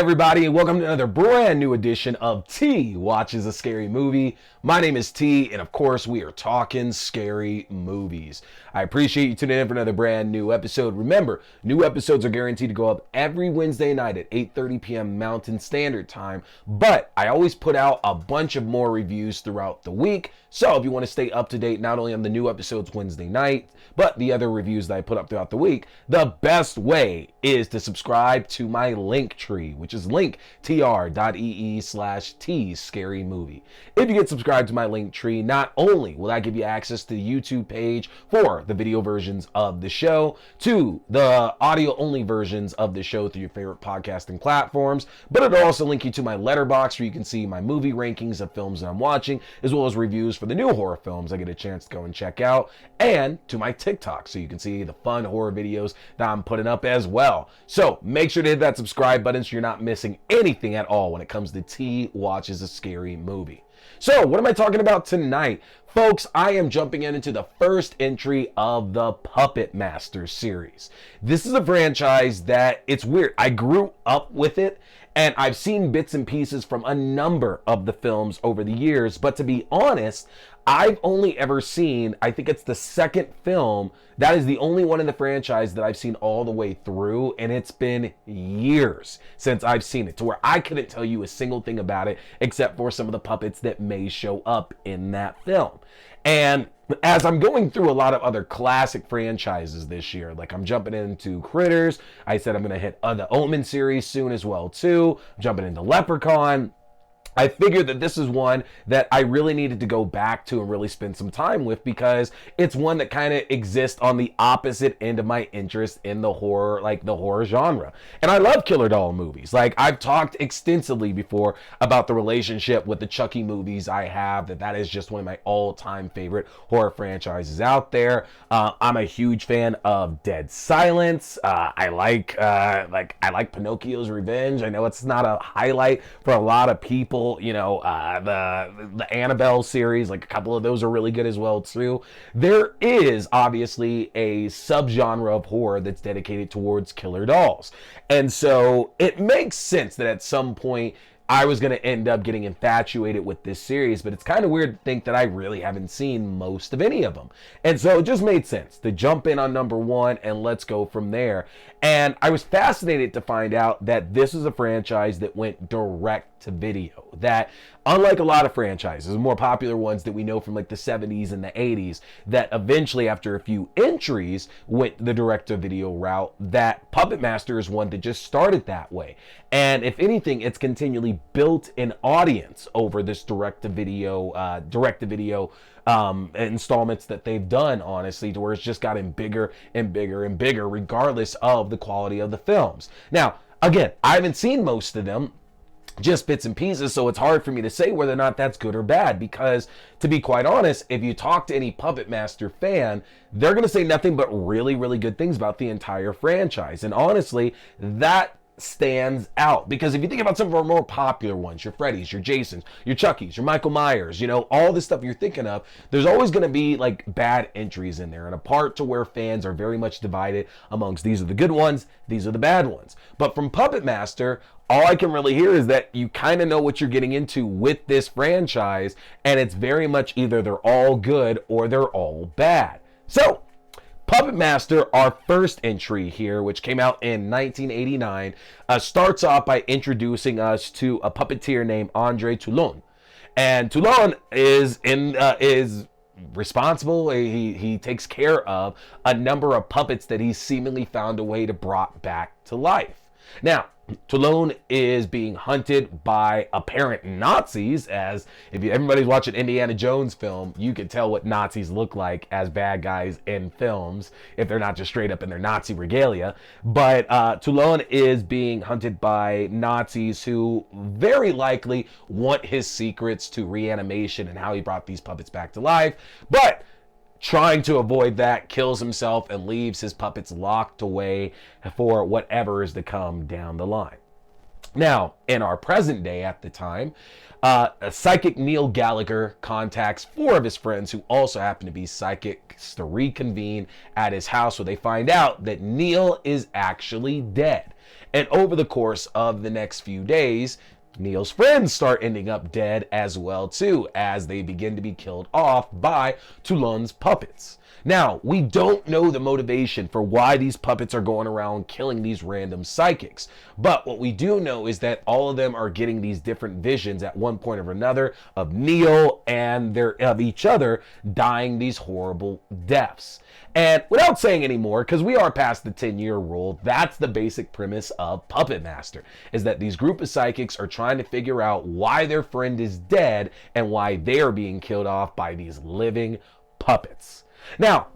everybody, and welcome to another brand new edition of T Watches a Scary Movie. My name is T, and of course, we are talking scary movies. I appreciate you tuning in for another brand new episode. Remember, new episodes are guaranteed to go up every Wednesday night at 8:30 p.m. Mountain Standard Time, but I always put out a bunch of more reviews throughout the week. So if you want to stay up to date not only on the new episodes Wednesday night, but the other reviews that I put up throughout the week, the best way is to subscribe to my link tree, which is linktr.ee/T Scary Movie. If you get subscribed to my link tree, not only will that give you access to the YouTube page for the video versions of the show, to the audio only versions of the show through your favorite podcasting platforms, but it'll also link you to my letterbox where you can see my movie rankings of films that I'm watching, as well as reviews for the new horror films I get a chance to go and check out, and to my TikTok so you can see the fun horror videos that I'm putting up as well. So make sure to hit that subscribe button so you're not missing anything at all when it comes to T Watches a Scary Movie. So what am I talking about tonight? Folks, I am jumping into the first entry of the Puppet Master series. This is a franchise that, it's weird, I grew up with it, and I've seen bits and pieces from a number of the films over the years, but to be honest, I've only ever seen, I think it's the second film, that is the only one in the franchise that I've seen all the way through, and it's been years since I've seen it, to where I couldn't tell you a single thing about it, except for some of the puppets that may show up in that film. And as I'm going through a lot of other classic franchises this year, like I'm jumping into Critters, I said I'm going to hit the Omen series soon as well too, I'm jumping into Leprechaun, I figured that this is one that I really needed to go back to and really spend some time with, because it's one that kind of exists on the opposite end of my interest in the horror, like the horror genre. And I love killer doll movies. Like, I've talked extensively before about the relationship with the Chucky movies I have, that is just one of my all-time favorite horror franchises out there. I'm a huge fan of Dead Silence. I like Pinocchio's Revenge. I know it's not a highlight for a lot of people. You know, the Annabelle series, like a couple of those are really good as well too. There is obviously a subgenre of horror that's dedicated towards killer dolls, and so it makes sense that at some point I was going to end up getting infatuated with this series, but it's kind of weird to think that I really haven't seen most of any of them. And so it just made sense to jump in on number one and let's go from there. And I was fascinated to find out that this is a franchise that went direct to video. That, unlike a lot of franchises, more popular ones that we know from like the 70s and the 80s, that eventually after a few entries went the direct to video route, that Puppet Master is one that just started that way. And if anything, it's continually built an audience over this direct to video installments that they've done, honestly, to where it's just gotten bigger and bigger and bigger, regardless of the quality of the films. Now, again, I haven't seen most of them, just bits and pieces, so it's hard for me to say whether or not that's good or bad, because to be quite honest, if you talk to any Puppet Master fan, they're going to say nothing but really, really good things about the entire franchise. And honestly, that stands out, because if you think about some of our more popular ones, your Freddys, your Jasons, your Chuckies, your Michael Myers, you know, all the stuff you're thinking of, there's always going to be like bad entries in there, and a part to where fans are very much divided amongst these are the good ones, these are the bad ones. But from Puppet Master, all I can really hear is that you kind of know what you're getting into with this franchise, and it's very much either they're all good or they're all bad. So Puppet Master, our first entry here, which came out in 1989, starts off by introducing us to a puppeteer named Andre Toulon. And Toulon is responsible. He takes care of a number of puppets that he's seemingly found a way to brought back to life. Now, Toulon is being hunted by apparent Nazis, as if everybody's watching Indiana Jones film, you can tell what Nazis look like as bad guys in films, if they're not just straight up in their Nazi regalia. But Toulon is being hunted by Nazis who very likely want his secrets to reanimation and how he brought these puppets back to life. But trying to avoid that, kills himself and leaves his puppets locked away for whatever is to come down the line. Now, in our present day at the time, a psychic Neil Gallagher contacts four of his friends who also happen to be psychics to reconvene at his house, where they find out that Neil is actually dead. And over the course of the next few days, Neil's friends start ending up dead as well too, as they begin to be killed off by Toulon's puppets. Now, we don't know the motivation for why these puppets are going around killing these random psychics, but what we do know is that all of them are getting these different visions at one point or another of Neil and of each other dying these horrible deaths. And without saying any more, because we are past the 10-year rule, that's the basic premise of Puppet Master, is that these group of psychics are trying to figure out why their friend is dead and why they are being killed off by these living puppets. Now,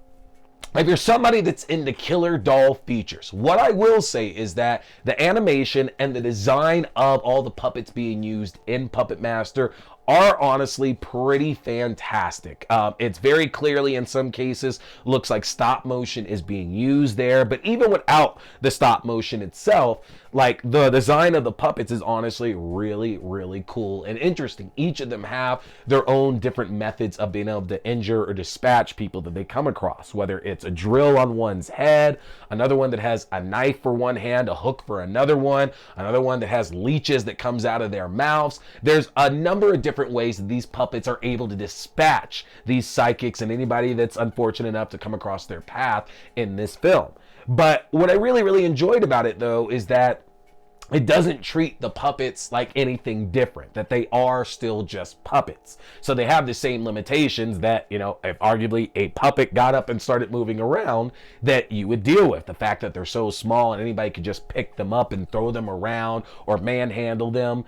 if you're somebody that's into killer doll features, what I will say is that the animation and the design of all the puppets being used in Puppet Master are honestly pretty fantastic. It's very clearly, in some cases, looks like stop motion is being used there, but even without the stop motion itself, like the design of the puppets is honestly really, really cool and interesting. Each of them have their own different methods of being able to injure or dispatch people that they come across, whether it's a drill on one's head, another one that has a knife for one hand, a hook for another one that has leeches that comes out of their mouths. There's a number of different ways that these puppets are able to dispatch these psychics and anybody that's unfortunate enough to come across their path in this film. But what I really, really enjoyed about it, though, is that it doesn't treat the puppets like anything different, that they are still just puppets. So they have the same limitations that, you know, if arguably a puppet got up and started moving around, that you would deal with. The fact that they're so small and anybody could just pick them up and throw them around or manhandle them.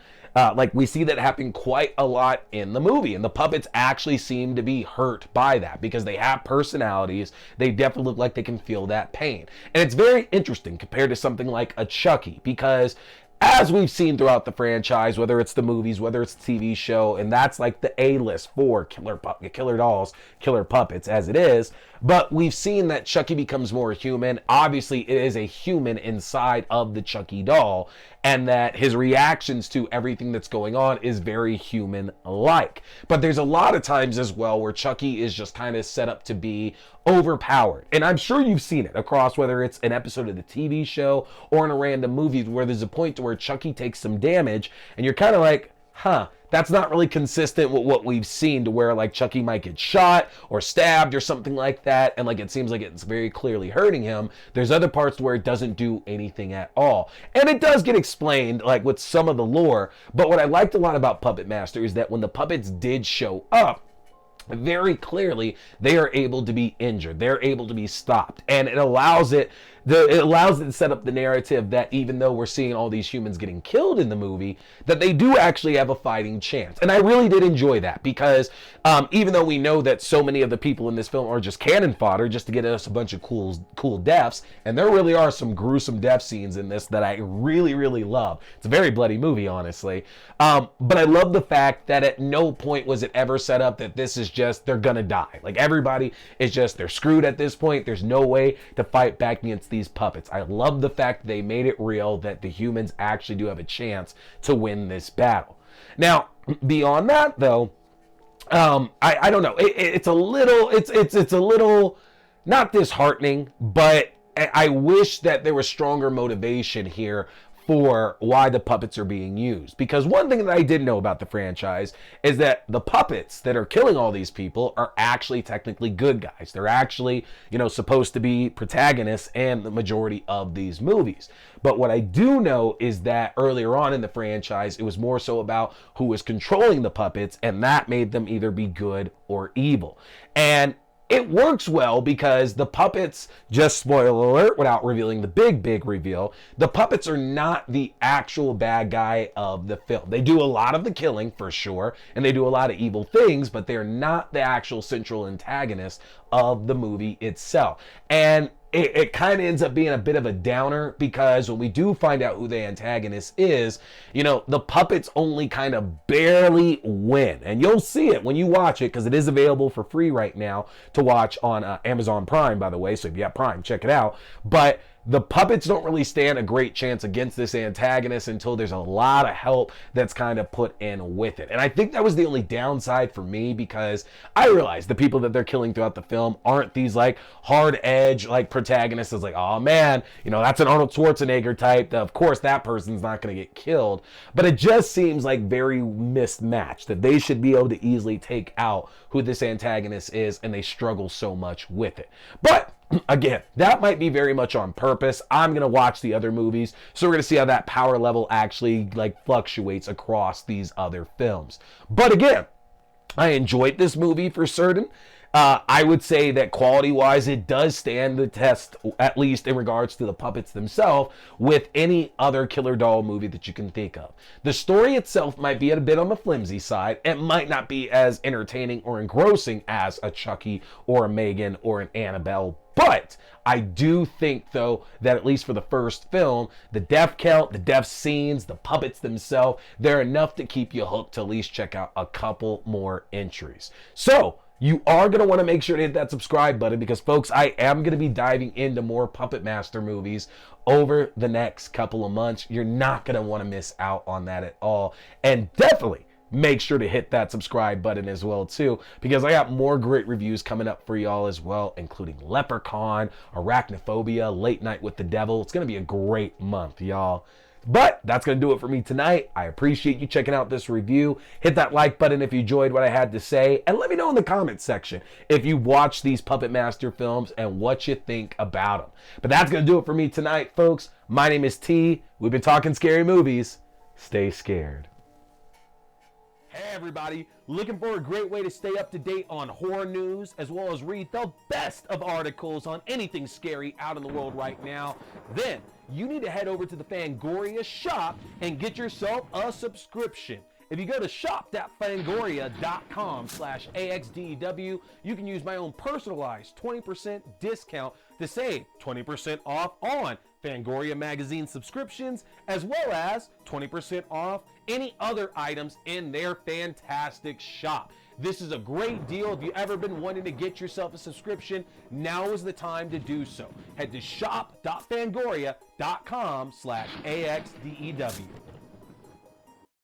Like we see that happen quite a lot in the movie, and the puppets actually seem to be hurt by that because they have personalities. They definitely look like they can feel that pain. And it's very interesting compared to something like a Chucky, because as we've seen throughout the franchise, whether it's the movies, whether it's the TV show, and that's like the A-list for killer dolls, killer puppets as it is, but we've seen that Chucky becomes more human. Obviously, it is a human inside of the Chucky doll, and that his reactions to everything that's going on is very human-like. But there's a lot of times as well where Chucky is just kind of set up to be overpowered. And I'm sure you've seen it across, whether it's an episode of the TV show or in a random movie, where there's a point to where Chucky takes some damage and you're kind of like, huh, that's not really consistent with what we've seen, to where like Chucky might get shot or stabbed or something like that, and like it seems like it's very clearly hurting him. There's other parts where it doesn't do anything at all. And it does get explained like with some of the lore, but what I liked a lot about Puppet Master is that when the puppets did show up, very clearly they are able to be injured, they're able to be stopped, and it allows it to set up the narrative that even though we're seeing all these humans getting killed in the movie, that they do actually have a fighting chance. And I really did enjoy that, because even though we know that so many of the people in this film are just cannon fodder just to get us a bunch of cool deaths, and there really are some gruesome death scenes in this that I really, really love. It's a very bloody movie, honestly. But I love the fact that at no point was it ever set up that this is just, they're gonna die. Like everybody is just, they're screwed at this point. There's no way to fight back against these puppets. I love the fact they made it real, that the humans actually do have a chance to win this battle. Now, beyond that though, I don't know. It's a little not disheartening, but I wish that there was stronger motivation here for why the puppets are being used. Because one thing that I did know about the franchise is that the puppets that are killing all these people are actually technically good guys. They're actually, you know, supposed to be protagonists in the majority of these movies. But what I do know is that earlier on in the franchise, it was more so about who was controlling the puppets, and that made them either be good or evil. And it works well because the puppets, just spoiler alert without revealing the big reveal, the puppets are not the actual bad guy of the film. They do a lot of the killing for sure, and they do a lot of evil things, but they're not the actual central antagonist of the movie itself. And it kind of ends up being a bit of a downer, because when we do find out who the antagonist is, you know, the puppets only kind of barely win. And you'll see it when you watch it, because it is available for free right now to watch on Amazon Prime, by the way. So if you have Prime, check it out. But the puppets don't really stand a great chance against this antagonist until there's a lot of help that's kind of put in with it. And I think that was the only downside for me, because I realized the people that they're killing throughout the film aren't these like hard edge like protagonists. It's like, oh man, you know, that's an Arnold Schwarzenegger type. Of course, that person's not going to get killed. But it just seems like very mismatched, that they should be able to easily take out who this antagonist is, and they struggle so much with it. But again, that might be very much on purpose. I'm going to watch the other movies, so we're going to see how that power level actually like fluctuates across these other films. But again, I enjoyed this movie for certain. I would say that quality-wise, it does stand the test, at least in regards to the puppets themselves, with any other killer doll movie that you can think of. The story itself might be a bit on the flimsy side. It might not be as entertaining or engrossing as a Chucky or a Megan or an Annabelle, but I do think, though, that at least for the first film, the death count, the death scenes, the puppets themselves, they're enough to keep you hooked to at least check out a couple more entries. So, you are going to want to make sure to hit that subscribe button, because, folks, I am going to be diving into more Puppet Master movies over the next couple of months. You're not going to want to miss out on that at all. And definitely make sure to hit that subscribe button as well, too, because I got more great reviews coming up for y'all as well, including Leprechaun, Arachnophobia, Late Night with the Devil. It's going to be a great month, y'all. But that's going to do it for me tonight. I appreciate you checking out this review. Hit that like button if you enjoyed what I had to say. And let me know in the comments section if you watched these Puppet Master films and what you think about them. But that's going to do it for me tonight, folks. My name is T. We've been talking scary movies. Stay scared. Hey everybody, looking for a great way to stay up to date on horror news, as well as read the best of articles on anything scary out in the world right now? Then you need to head over to the Fangoria shop and get yourself a subscription. If you go to shop.fangoria.com/AXDEW, you can use my own personalized 20% discount to save 20% off on Fangoria magazine subscriptions, as well as 20% off any other items in their fantastic shop. This is a great deal. If you've ever been wanting to get yourself a subscription, now is the time to do so. Head to shop.fangoria.com/AXDEW.